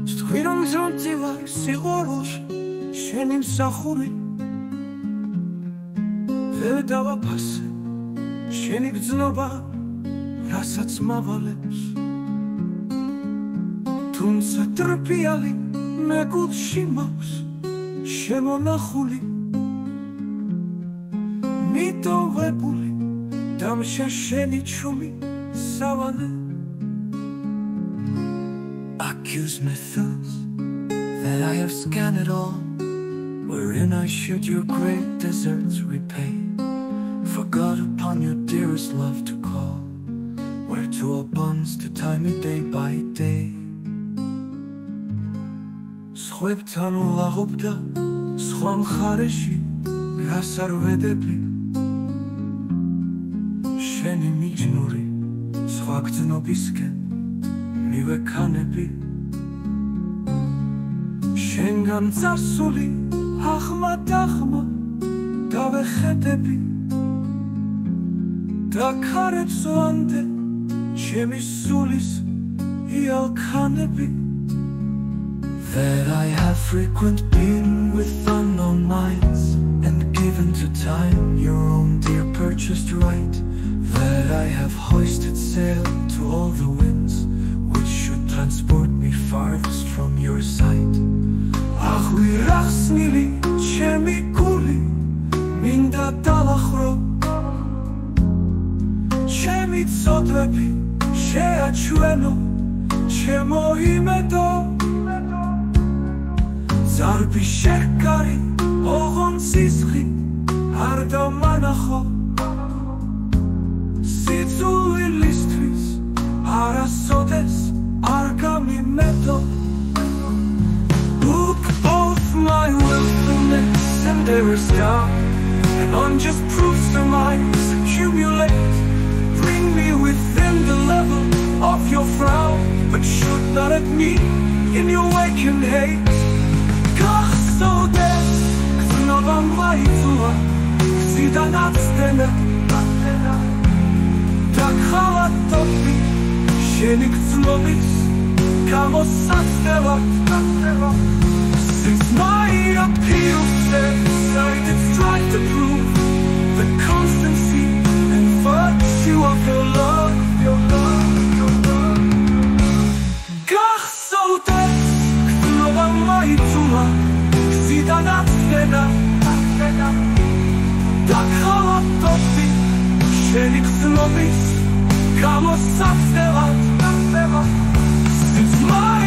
Stqvi რომ ზონდი ვარ სიყვარულში შენი მსახური ვერ დავაფასე შენი გრძნობა რასაც მავალებს თუმცა ტრფიალი მე გულში მაქვს შემონახული მიტოვებული დამშა შენი ჩუმი სავანე Accuse me thus that I have scanned it all wherein I should your great deserts repay Forgot upon your dearest love to call Where to all bonds to tie me day by day Სხვებთან ვლაღობდა სხვა მხარეში რას არ ვედები შენი მიჯნური სხვა გრძნობისკენ მივექანები შენგან წარსული ახმა დავეხედები და ქარებს ვანდე ჩემი სულის იალქანები That I have frequent been with unknown minds And given to time your own dear purchased right That I have hoisted sail to all the winds Which should transport me farthest from your sight Ach ვირახსნილი ჩემი გული მინდა დავახრო ჩემი წოდები შეაჩვენო ჩემო იმედო ზარბი შეკარი ოღონდ სისხლი არ დამანახო სიძულვილისთვის არასოდეს არ გამიმედო Look both my willfulness and errors down And unjust proofs of mine accumulate Bring me within the level of your frown But should not at me in your wakened hate Կախսոդես կծնովան վայծուա Կսիդան ացտենը Դակ խալատոպի Շենի կծնովից Կամոսած դևատ Since my appeal says I did strive to prove The constancy and virtue of your love Կախսոդես կծնովան վայծուա Կսիդան ացտենը Դակ խալատոպի Շենի կծնովից Կամոսած դևատ Since my